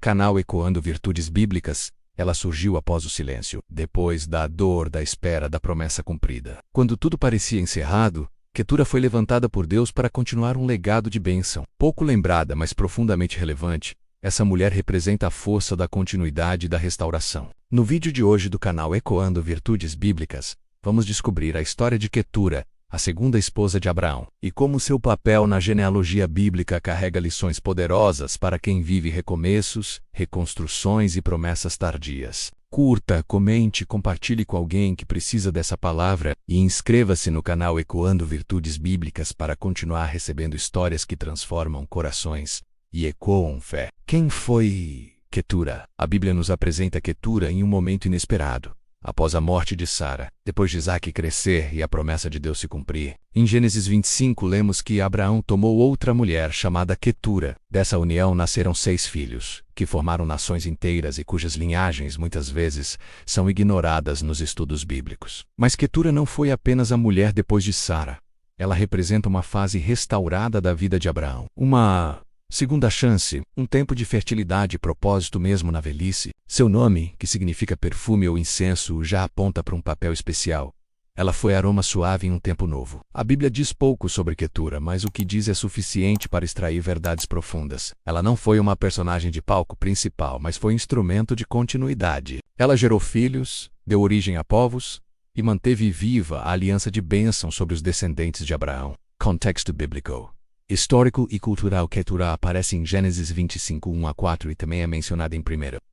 Canal Ecoando Virtudes Bíblicas, ela surgiu após o silêncio, depois da dor da espera da promessa cumprida. Quando tudo parecia encerrado, Ketura foi levantada por Deus para continuar um legado de bênção. Pouco lembrada, mas profundamente relevante, essa mulher representa a força da continuidade e da restauração. No vídeo de hoje do canal Ecoando Virtudes Bíblicas, vamos descobrir a história de Ketura, a segunda esposa de Abraão, e como seu papel na genealogia bíblica carrega lições poderosas para quem vive recomeços, reconstruções e promessas tardias. Curta, comente, compartilhe com alguém que precisa dessa palavra e inscreva-se no canal Ecoando Virtudes Bíblicas para continuar recebendo histórias que transformam corações e ecoam fé. Quem foi Ketura? A Bíblia nos apresenta Ketura em um momento inesperado. Após a morte de Sara, depois de Isaque crescer e a promessa de Deus se cumprir. Em Gênesis 25 lemos que Abraão tomou outra mulher chamada Ketura. Dessa união nasceram 6 filhos, que formaram nações inteiras e cujas linhagens muitas vezes são ignoradas nos estudos bíblicos. Mas Ketura não foi apenas a mulher depois de Sara. Ela representa uma fase restaurada da vida de Abraão. Uma segunda chance, um tempo de fertilidade e propósito mesmo na velhice. Seu nome, que significa perfume ou incenso, já aponta para um papel especial. Ela foi aroma suave em um tempo novo. A Bíblia diz pouco sobre Ketura, mas o que diz é suficiente para extrair verdades profundas. Ela não foi uma personagem de palco principal, mas foi instrumento de continuidade. Ela gerou filhos, deu origem a povos e manteve viva a aliança de bênção sobre os descendentes de Abraão. Contexto bíblico. Histórico e cultural. Ketura aparece em Gênesis 25, 1-4 e também é mencionada em 1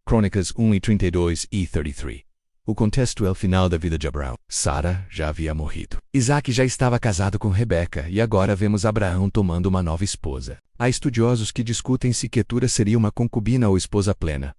Crônicas 1 e 32 e 33. O contexto é o final da vida de Abraão. Sara já havia morrido. Isaque já estava casado com Rebeca e agora vemos Abraão tomando uma nova esposa. Há estudiosos que discutem se Ketura seria uma concubina ou esposa plena.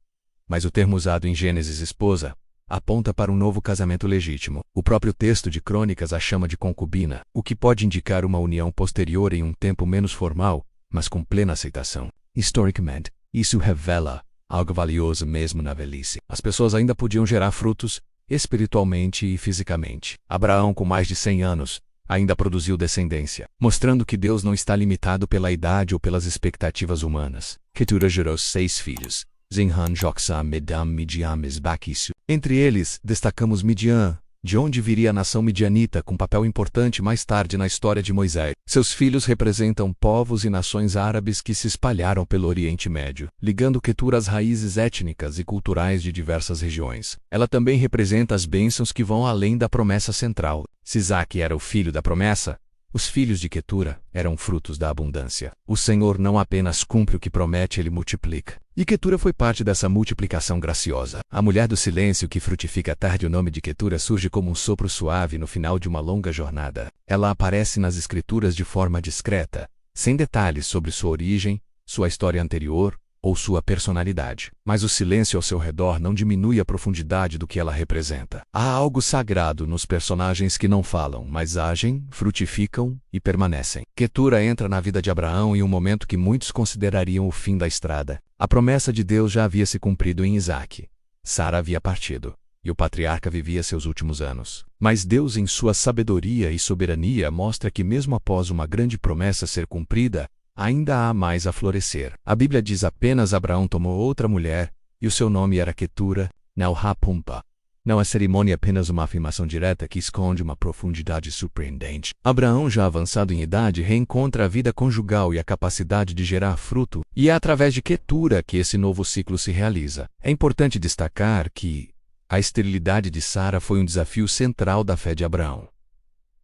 Mas o termo usado em Gênesis esposa aponta para um novo casamento legítimo. O próprio texto de Crônicas a chama de concubina, o que pode indicar uma união posterior em um tempo menos formal, mas com plena aceitação. Historicamente, isso revela algo valioso mesmo na velhice. As pessoas ainda podiam gerar frutos, espiritualmente e fisicamente. Abraão, com mais de 100 anos, ainda produziu descendência, mostrando que Deus não está limitado pela idade ou pelas expectativas humanas. Ketura gerou 6 filhos: Zinhan, Joksam, Medam, Midian, Mesbaquiço. Entre eles, destacamos Midian, de onde viria a nação midianita com papel importante mais tarde na história de Moisés. Seus filhos representam povos e nações árabes que se espalharam pelo Oriente Médio, ligando Ketura às raízes étnicas e culturais de diversas regiões. Ela também representa as bênçãos que vão além da promessa central. Se Isaque era o filho da promessa, os filhos de Ketura eram frutos da abundância. O Senhor não apenas cumpre o que promete, ele multiplica. E Ketura foi parte dessa multiplicação graciosa. A mulher do silêncio que frutifica tarde. O nome de Ketura surge como um sopro suave no final de uma longa jornada. Ela aparece nas escrituras de forma discreta, sem detalhes sobre sua origem, sua história anterior ou sua personalidade. Mas o silêncio ao seu redor não diminui a profundidade do que ela representa. Há algo sagrado nos personagens que não falam, mas agem, frutificam e permanecem. Ketura entra na vida de Abraão em um momento que muitos considerariam o fim da estrada. A promessa de Deus já havia se cumprido em Isaque. Sara havia partido, e o patriarca vivia seus últimos anos. Mas Deus, em sua sabedoria e soberania, mostra que mesmo após uma grande promessa ser cumprida, ainda há mais a florescer. A Bíblia diz apenas Abraão tomou outra mulher, e o seu nome era Ketura, Nauhapumpa. Não é cerimônia, apenas uma afirmação direta que esconde uma profundidade surpreendente. Abraão, já avançado em idade, reencontra a vida conjugal e a capacidade de gerar fruto, e é através de Ketura que esse novo ciclo se realiza. É importante destacar que a esterilidade de Sara foi um desafio central da fé de Abraão.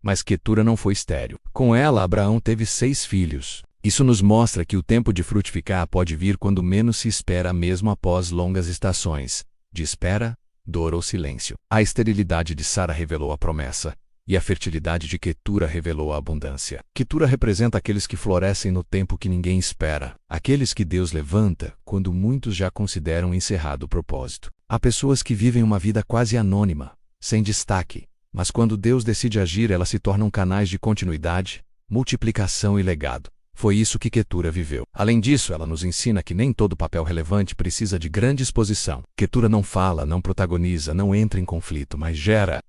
Mas Ketura não foi estéril. Com ela, Abraão teve 6 filhos. Isso nos mostra que o tempo de frutificar pode vir quando menos se espera, mesmo após longas estações de espera, dor ou silêncio. A esterilidade de Sara revelou a promessa, e a fertilidade de Ketura revelou a abundância. Ketura representa aqueles que florescem no tempo que ninguém espera, aqueles que Deus levanta quando muitos já consideram encerrado o propósito. Há pessoas que vivem uma vida quase anônima, sem destaque, mas quando Deus decide agir, elas se tornam canais de continuidade, multiplicação e legado. Foi isso que Ketura viveu. Além disso, ela nos ensina que nem todo papel relevante precisa de grande exposição. Ketura não fala, não protagoniza, não entra em conflito, mas gera.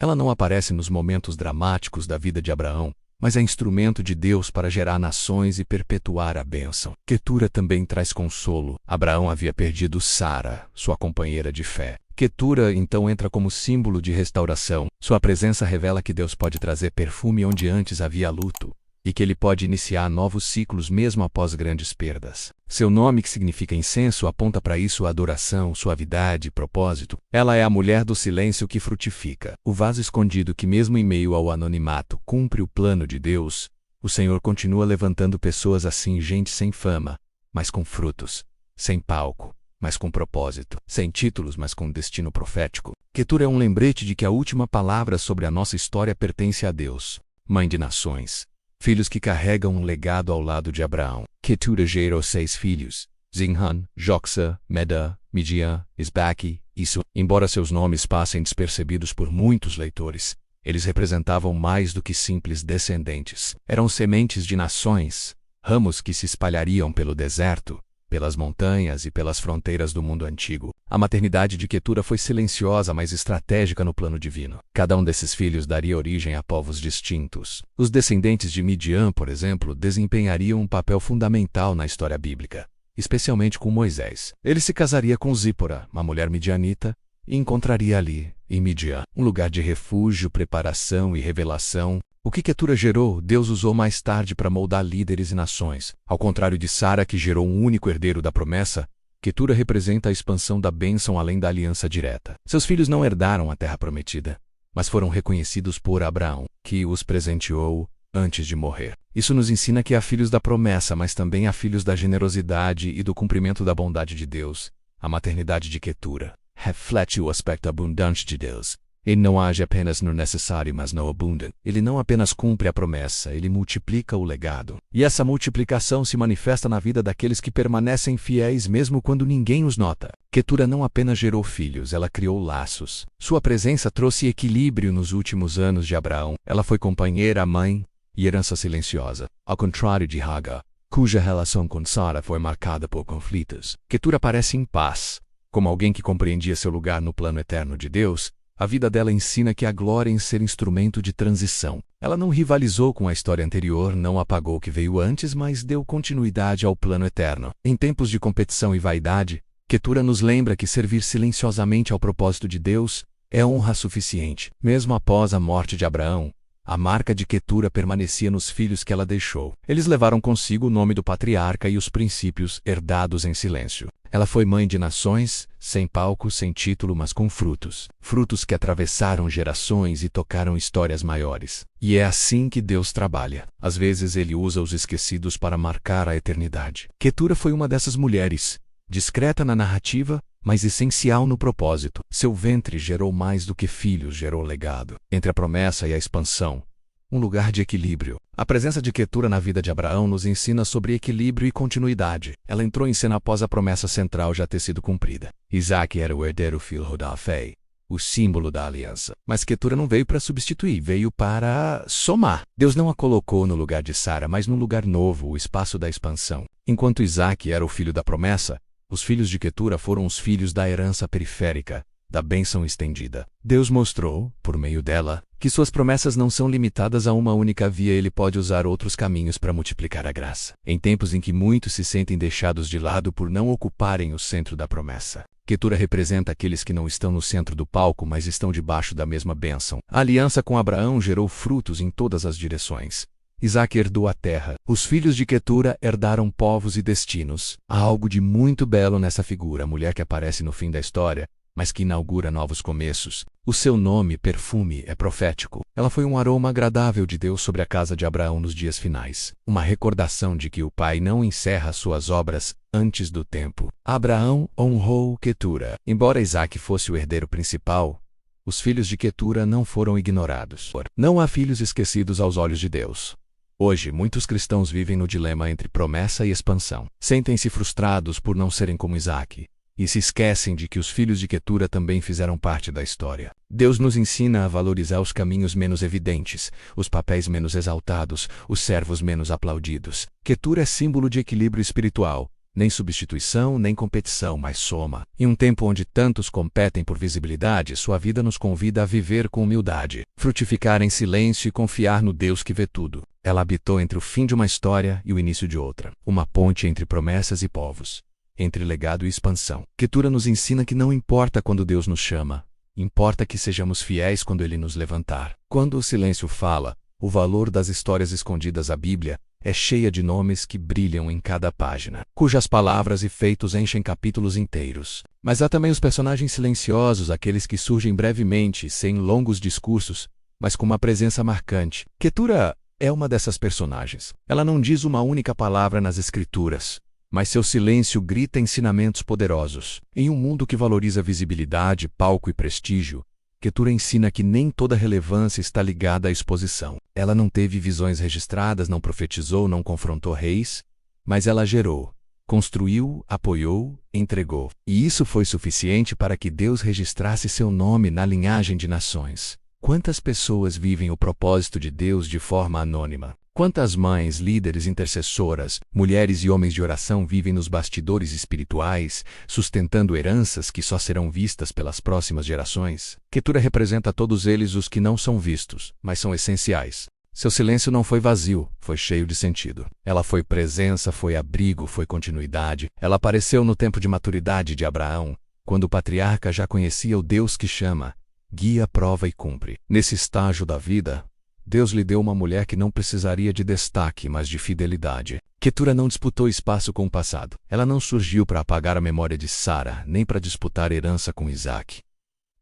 Ela não aparece nos momentos dramáticos da vida de Abraão, mas é instrumento de Deus para gerar nações e perpetuar a bênção. Quetura também traz consolo. Abraão havia perdido Sara, sua companheira de fé. Quetura então entra como símbolo de restauração. Sua presença revela que Deus pode trazer perfume onde antes havia luto, e que Ele pode iniciar novos ciclos mesmo após grandes perdas. Seu nome, que significa incenso, aponta para isso: adoração, suavidade e propósito. Ela é a mulher do silêncio que frutifica. O vaso escondido que, mesmo em meio ao anonimato, cumpre o plano de Deus. O Senhor continua levantando pessoas assim, gente sem fama, mas com frutos, sem palco, mas com propósito, sem títulos, mas com destino profético. Quetura é um lembrete de que a última palavra sobre a nossa história pertence a Deus, Mãe de nações. Filhos que carregam um legado ao lado de Abraão. Quetura gerou 6 filhos: Zinhan, Joxa, Meda, Midian, Isbaque, Isso. Embora seus nomes passem despercebidos por muitos leitores, eles representavam mais do que simples descendentes. Eram sementes de nações, ramos que se espalhariam pelo deserto, pelas montanhas e pelas fronteiras do mundo antigo. A maternidade de Quetura foi silenciosa, mas estratégica no plano divino. Cada um desses filhos daria origem a povos distintos. Os descendentes de Midian, por exemplo, desempenhariam um papel fundamental na história bíblica, especialmente com Moisés. Ele se casaria com Zípora, uma mulher midianita, e encontraria ali, em Midian, um lugar de refúgio, preparação e revelação. O que Quetura gerou, Deus usou mais tarde para moldar líderes e nações. Ao contrário de Sara, que gerou um único herdeiro da promessa, Quetura representa a expansão da bênção além da aliança direta. Seus filhos não herdaram a terra prometida, mas foram reconhecidos por Abraão, que os presenteou antes de morrer. Isso nos ensina que há filhos da promessa, mas também há filhos da generosidade e do cumprimento da bondade de Deus. A maternidade de Quetura reflete o aspecto abundante de Deus. Ele não age apenas no necessário, mas no abundante. Ele não apenas cumpre a promessa, ele multiplica o legado. E essa multiplicação se manifesta na vida daqueles que permanecem fiéis mesmo quando ninguém os nota. Quetura não apenas gerou filhos, ela criou laços. Sua presença trouxe equilíbrio nos últimos anos de Abraão. Ela foi companheira, mãe e herança silenciosa. Ao contrário de Hagar, cuja relação com Sara foi marcada por conflitos, Quetura parece em paz. Como alguém que compreendia seu lugar no plano eterno de Deus, a vida dela ensina que há glória em ser instrumento de transição. Ela não rivalizou com a história anterior, não apagou o que veio antes, mas deu continuidade ao plano eterno. Em tempos de competição e vaidade, Quetura nos lembra que servir silenciosamente ao propósito de Deus é honra suficiente. Mesmo após a morte de Abraão, a marca de Quetura permanecia nos filhos que ela deixou. Eles levaram consigo o nome do patriarca e os princípios herdados em silêncio. Ela foi mãe de nações, sem palco, sem título, mas com frutos. Frutos que atravessaram gerações e tocaram histórias maiores. E é assim que Deus trabalha. Às vezes Ele usa os esquecidos para marcar a eternidade. Quetura foi uma dessas mulheres, discreta na narrativa, mas essencial no propósito. Seu ventre gerou mais do que filhos, gerou legado. Entre a promessa e a expansão, um lugar de equilíbrio. A presença de Quetura na vida de Abraão nos ensina sobre equilíbrio e continuidade. Ela entrou em cena após a promessa central já ter sido cumprida. Isaac era o herdeiro filho da fé, o símbolo da aliança. Mas Quetura não veio para substituir, veio para somar. Deus não a colocou no lugar de Sara, mas num lugar novo, o espaço da expansão. Enquanto Isaac era o filho da promessa, os filhos de Quetura foram os filhos da herança periférica, da bênção estendida. Deus mostrou, por meio dela, que suas promessas não são limitadas a uma única via. Ele pode usar outros caminhos para multiplicar a graça. Em tempos em que muitos se sentem deixados de lado por não ocuparem o centro da promessa, Quetura representa aqueles que não estão no centro do palco, mas estão debaixo da mesma bênção. A aliança com Abraão gerou frutos em todas as direções. Isaac herdou a terra. Os filhos de Quetura herdaram povos e destinos. Há algo de muito belo nessa figura, a mulher que aparece no fim da história, mas que inaugura novos começos. O seu nome, perfume, é profético. Ela foi um aroma agradável de Deus sobre a casa de Abraão nos dias finais. Uma recordação de que o Pai não encerra suas obras antes do tempo. Abraão honrou Quetura. Embora Isaac fosse o herdeiro principal, os filhos de Quetura não foram ignorados. Não há filhos esquecidos aos olhos de Deus. Hoje, muitos cristãos vivem no dilema entre promessa e expansão. Sentem-se frustrados por não serem como Isaac, e se esquecem de que os filhos de Quetura também fizeram parte da história. Deus nos ensina a valorizar os caminhos menos evidentes, os papéis menos exaltados, os servos menos aplaudidos. Quetura é símbolo de equilíbrio espiritual. Nem substituição, nem competição, mas soma. Em um tempo onde tantos competem por visibilidade, sua vida nos convida a viver com humildade, frutificar em silêncio e confiar no Deus que vê tudo. Ela habitou entre o fim de uma história e o início de outra, uma ponte entre promessas e povos, entre legado e expansão. Ketura nos ensina que não importa quando Deus nos chama, importa que sejamos fiéis quando Ele nos levantar. Quando o silêncio fala, o valor das histórias escondidas à Bíblia é cheia de nomes que brilham em cada página, cujas palavras e feitos enchem capítulos inteiros. Mas há também os personagens silenciosos, aqueles que surgem brevemente, sem longos discursos, mas com uma presença marcante. Ketura é uma dessas personagens. Ela não diz uma única palavra nas Escrituras, mas seu silêncio grita ensinamentos poderosos. Em um mundo que valoriza visibilidade, palco e prestígio, Ketura ensina que nem toda relevância está ligada à exposição. Ela não teve visões registradas, não profetizou, não confrontou reis, mas ela gerou, construiu, apoiou, entregou. E isso foi suficiente para que Deus registrasse seu nome na linhagem de nações. Quantas pessoas vivem o propósito de Deus de forma anônima? Quantas mães, líderes, intercessoras, mulheres e homens de oração vivem nos bastidores espirituais, sustentando heranças que só serão vistas pelas próximas gerações? Ketura representa todos eles os que não são vistos, mas são essenciais. Seu silêncio não foi vazio, foi cheio de sentido. Ela foi presença, foi abrigo, foi continuidade. Ela apareceu no tempo de maturidade de Abraão, quando o patriarca já conhecia o Deus que chama, guia, prova e cumpre. Nesse estágio da vida, Deus lhe deu uma mulher que não precisaria de destaque, mas de fidelidade. Ketura não disputou espaço com o passado. Ela não surgiu para apagar a memória de Sara, nem para disputar herança com Isaac.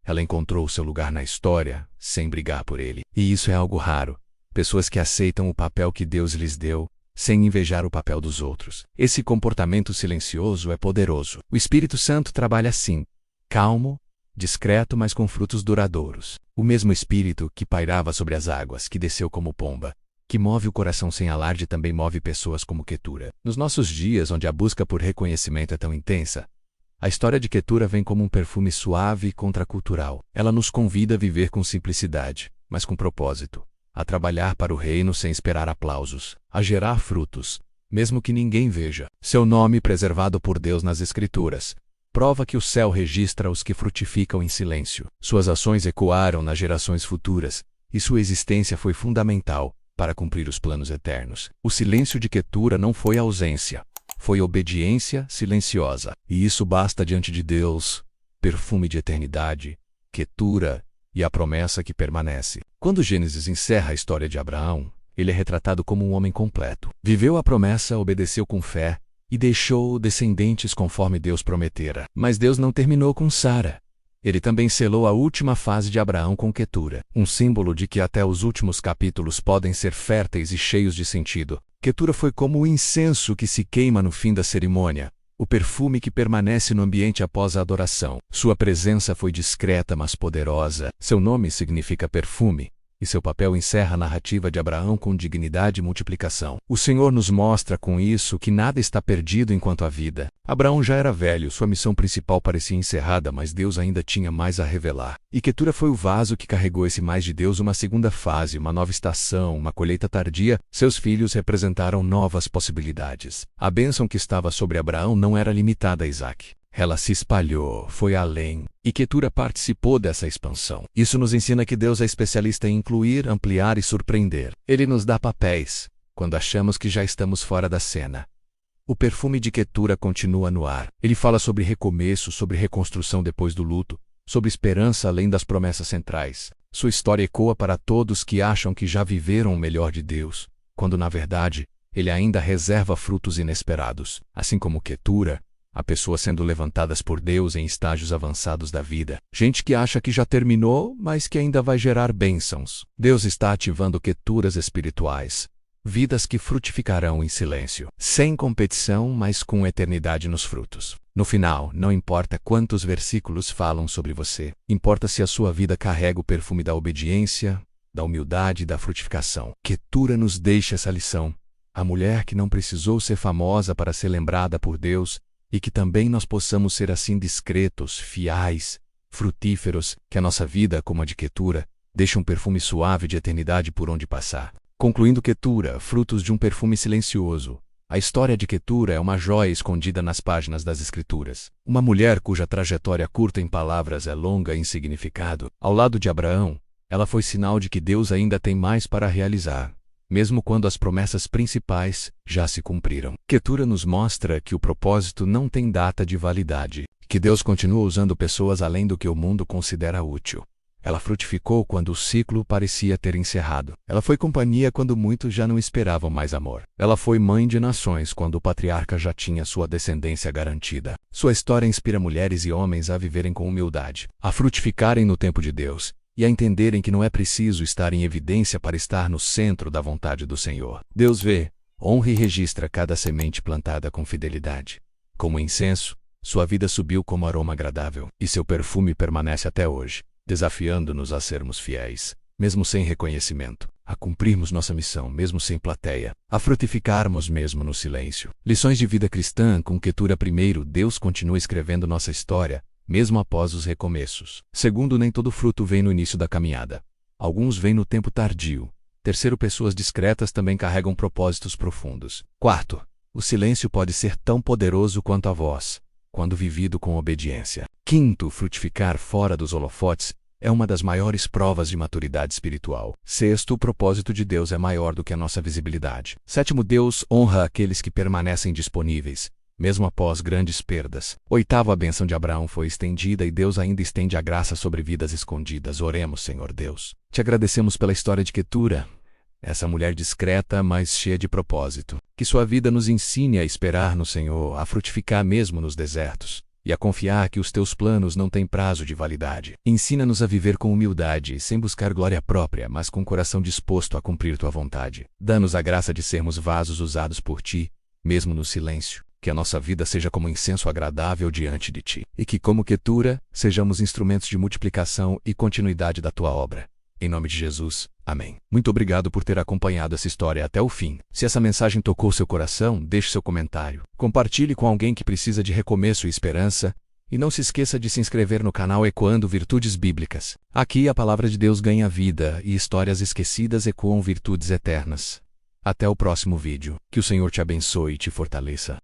Ela encontrou seu lugar na história, sem brigar por ele. E isso é algo raro. Pessoas que aceitam o papel que Deus lhes deu, sem invejar o papel dos outros. Esse comportamento silencioso é poderoso. O Espírito Santo trabalha assim, calmo, discreto, mas com frutos duradouros. O mesmo Espírito que pairava sobre as águas, que desceu como pomba, que move o coração sem alarde, também move pessoas como Ketura. Nos nossos dias, onde a busca por reconhecimento é tão intensa, a história de Ketura vem como um perfume suave e contracultural. Ela nos convida a viver com simplicidade, mas com propósito, a trabalhar para o reino sem esperar aplausos, a gerar frutos, mesmo que ninguém veja. Seu nome, preservado por Deus nas Escrituras, prova que o céu registra os que frutificam em silêncio. Suas ações ecoaram nas gerações futuras, e sua existência foi fundamental para cumprir os planos eternos. O silêncio de Ketura não foi ausência, foi obediência silenciosa. E isso basta diante de Deus, perfume de eternidade, Ketura e a promessa que permanece. Quando Gênesis encerra a história de Abraão, ele é retratado como um homem completo. Viveu a promessa, obedeceu com fé, e deixou descendentes conforme Deus prometera. Mas Deus não terminou com Sara. Ele também selou a última fase de Abraão com Ketura, um símbolo de que até os últimos capítulos podem ser férteis e cheios de sentido. Ketura foi como o incenso que se queima no fim da cerimônia, o perfume que permanece no ambiente após a adoração. Sua presença foi discreta, mas poderosa. Seu nome significa perfume, e seu papel encerra a narrativa de Abraão com dignidade e multiplicação. O Senhor nos mostra com isso que nada está perdido enquanto há vida. Abraão já era velho, sua missão principal parecia encerrada, mas Deus ainda tinha mais a revelar. E Ketura foi o vaso que carregou esse mais de Deus, uma segunda fase, uma nova estação, uma colheita tardia. Seus filhos representaram novas possibilidades. A bênção que estava sobre Abraão não era limitada a Isaac. Ela se espalhou, foi além, e Ketura participou dessa expansão. Isso nos ensina que Deus é especialista em incluir, ampliar e surpreender. Ele nos dá papéis, quando achamos que já estamos fora da cena. O perfume de Ketura continua no ar. Ele fala sobre recomeço, sobre reconstrução depois do luto, sobre esperança além das promessas centrais. Sua história ecoa para todos que acham que já viveram o melhor de Deus, quando na verdade, Ele ainda reserva frutos inesperados. Assim como Ketura, há pessoas sendo levantadas por Deus em estágios avançados da vida. Gente que acha que já terminou, mas que ainda vai gerar bênçãos. Deus está ativando Keturas espirituais. Vidas que frutificarão em silêncio. Sem competição, mas com eternidade nos frutos. No final, não importa quantos versículos falam sobre você. Importa se a sua vida carrega o perfume da obediência, da humildade e da frutificação. Ketura nos deixa essa lição. A mulher que não precisou ser famosa para ser lembrada por Deus, e que também nós possamos ser assim discretos, fiéis, frutíferos, que a nossa vida, como a de Ketura, deixe um perfume suave de eternidade por onde passar. Concluindo Ketura, frutos de um perfume silencioso, A história de Quetura é uma joia escondida nas páginas das Escrituras. Uma mulher cuja trajetória curta em palavras é longa em significado. Ao lado de Abraão, ela foi sinal de que Deus ainda tem mais para realizar, mesmo quando as promessas principais já se cumpriram. Quetura nos mostra que o propósito não tem data de validade, que Deus continua usando pessoas além do que o mundo considera útil. Ela frutificou quando o ciclo parecia ter encerrado. Ela foi companhia quando muitos já não esperavam mais amor. Ela foi mãe de nações quando o patriarca já tinha sua descendência garantida. Sua história inspira mulheres e homens a viverem com humildade, a frutificarem no tempo de Deus e a entenderem que não é preciso estar em evidência para estar no centro da vontade do Senhor. Deus vê, honra e registra cada semente plantada com fidelidade. Como incenso, sua vida subiu como aroma agradável, e seu perfume permanece até hoje, desafiando-nos a sermos fiéis, mesmo sem reconhecimento, a cumprirmos nossa missão, mesmo sem plateia, a frutificarmos mesmo no silêncio. Lições de vida cristã com Quetura. Primeiro, Deus continua escrevendo nossa história, mesmo após os recomeços. Segundo, nem todo fruto vem no início da caminhada. Alguns vêm no tempo tardio. Terceiro, pessoas discretas também carregam propósitos profundos. Quarto, o silêncio pode ser tão poderoso quanto a voz, quando vivido com obediência. Quinto, frutificar fora dos holofotes é uma das maiores provas de maturidade espiritual. Sexto, o propósito de Deus é maior do que a nossa visibilidade. Sétimo, Deus honra aqueles que permanecem disponíveis, mesmo após grandes perdas. Oitavo, a bênção de Abraão foi estendida e Deus ainda estende a graça sobre vidas escondidas. Oremos, Senhor Deus. Te agradecemos pela história de Quetura, essa mulher discreta, mas cheia de propósito. Que sua vida nos ensine a esperar no Senhor, a frutificar mesmo nos desertos, e a confiar que os teus planos não têm prazo de validade. Ensina-nos a viver com humildade, sem buscar glória própria, mas com o coração disposto a cumprir tua vontade. Dá-nos a graça de sermos vasos usados por ti, mesmo no silêncio. Que a nossa vida seja como incenso agradável diante de ti, e que, como Quetura, sejamos instrumentos de multiplicação e continuidade da tua obra. Em nome de Jesus, amém. Muito obrigado por ter acompanhado essa história até o fim. Se essa mensagem tocou seu coração, deixe seu comentário. Compartilhe com alguém que precisa de recomeço e esperança. E não se esqueça de se inscrever no canal Ecoando Virtudes Bíblicas. Aqui a palavra de Deus ganha vida e histórias esquecidas ecoam virtudes eternas. Até o próximo vídeo. Que o Senhor te abençoe e te fortaleça.